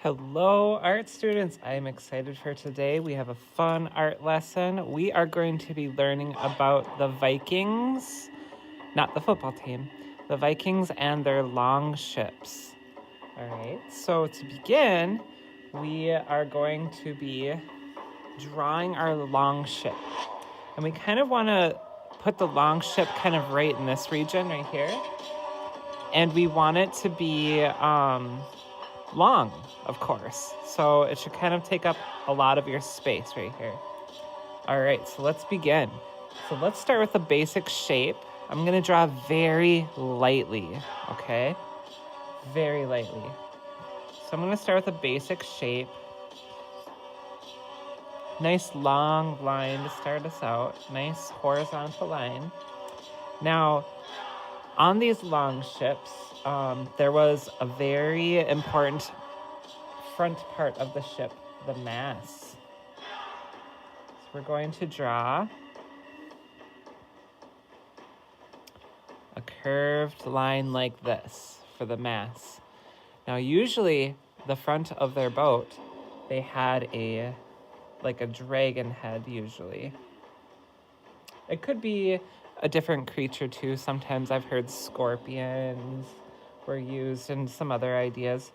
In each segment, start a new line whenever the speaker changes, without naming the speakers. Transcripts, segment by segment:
Hello, art students. I am excited for today. We have a fun art lesson. We are going to be learning about the Vikings, not the football team, the Vikings and their longships. All right, so to begin, we are going to be drawing our longship. And we kind of want to put the longship kind of right in this region right here. And we want it to be long, of course. So it should kind of take up a lot of your space right here. All right, so let's begin. So let's start with the basic shape. I'm gonna draw very lightly, okay? Very lightly. So I'm gonna start with a basic shape. Nice long line to start us out. Nice horizontal line. Now, on these long ships, there was a very important front part of the ship, the mast. So we're going to draw a curved line like this for the mast. Now, usually the front of their boat, they had a dragon head usually. It could be a different creature too. Sometimes I've heard scorpions were used and some other ideas.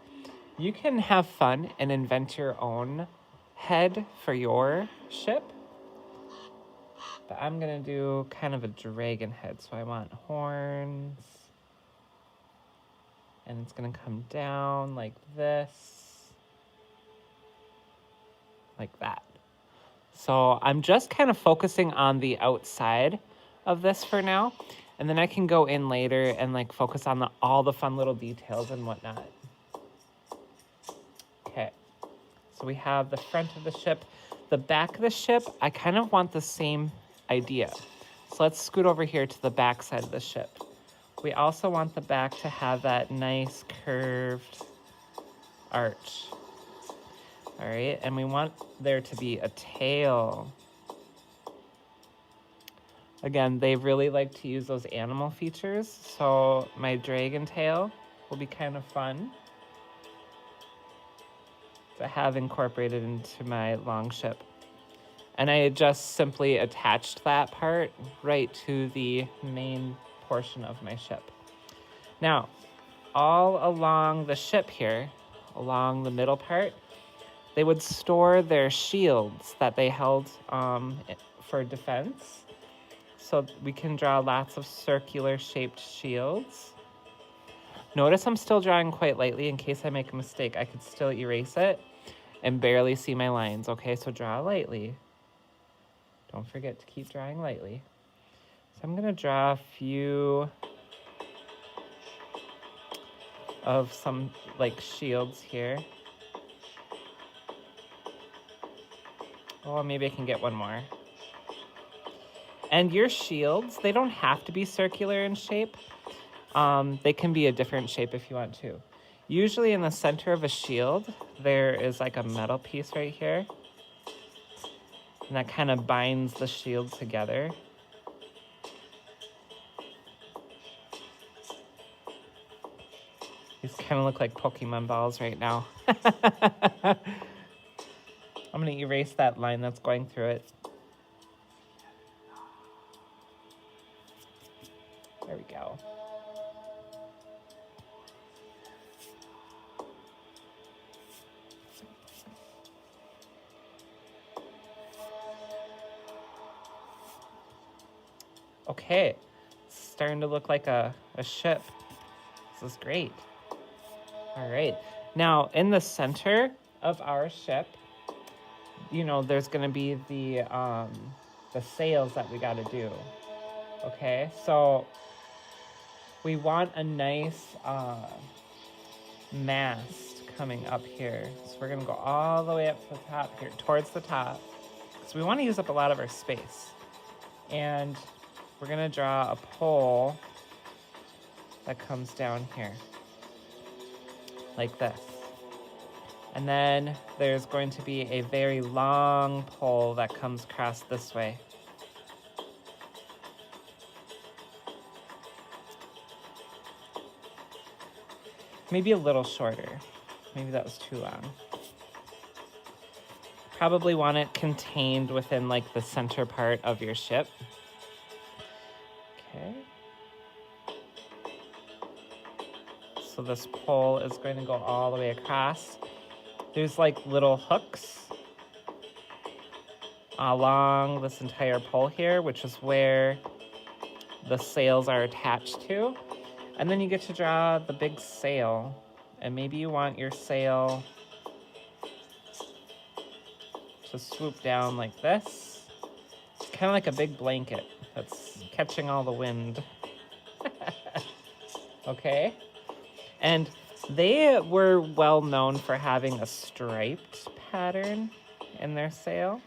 You can have fun and invent your own head for your ship. But I'm gonna do kind of a dragon head. So I want horns. And it's gonna come down like this. Like that. So I'm just kind of focusing on the outside of this for now. And then I can go in later and focus on all the fun little details and whatnot. Okay, so we have the front of the ship. The back of the ship, I kind of want the same idea. So let's scoot over here to the back side of the ship. We also want the back to have that nice curved arch. All right, and we want there to be a tail. Again, they really like to use those animal features, so my dragon tail will be kind of fun to have incorporated into my longship. And I just simply attached that part right to the main portion of my ship. Now, all along the ship here, along the middle part, they would store their shields that they held for defense. So we can draw lots of circular shaped shields. Notice I'm still drawing quite lightly. In case I make a mistake, I could still erase it and barely see my lines. Okay, so draw lightly. Don't forget to keep drawing lightly. So I'm gonna draw a few of some shields here. Oh, maybe I can get one more. And your shields, they don't have to be circular in shape. They can be a different shape if you want to. Usually in the center of a shield, there is a metal piece right here. And that kind of binds the shield together. These kind of look like Pokemon balls right now. I'm going to erase that line that's going through it. There we go. Okay, it's starting to look like a ship. This is great. All right, now in the center of our ship, there's gonna be the sails that we gotta do. Okay, so we want a nice mast coming up here. So we're gonna go all the way up to the top here, towards the top. So we wanna use up a lot of our space. And we're gonna draw a pole that comes down here, like this. And then there's going to be a very long pole that comes across this way. Maybe a little shorter. maybe that was too long. Probably want it contained within like the center part of your ship. Okay. So this pole is going to go all the way across. There's like little hooks along this entire pole here, which is where the sails are attached to. And then you get to draw the big sail. And maybe you want your sail to swoop down like this. It's kind of like a big blanket that's catching all the wind. Okay? And they were well known for having a striped pattern in their sail.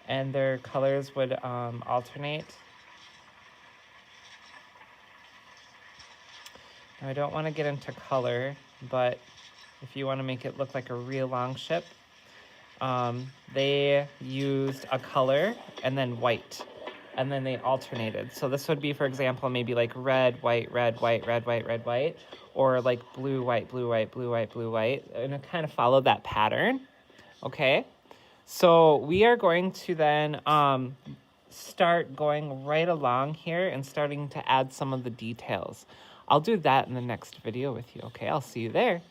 And their colors would alternate. Now, I don't want to get into color, but if you want to make it look like a real longship, they used a color and then white, and then they alternated. So this would be, for example, maybe like red, white, red, white, red, white, red, white, or like blue, white, blue, white, blue, white, blue, white, and it kind of followed that pattern, okay? So we are going to then start going right along here and starting to add some of the details. I'll do that in the next video with you, okay? I'll see you there.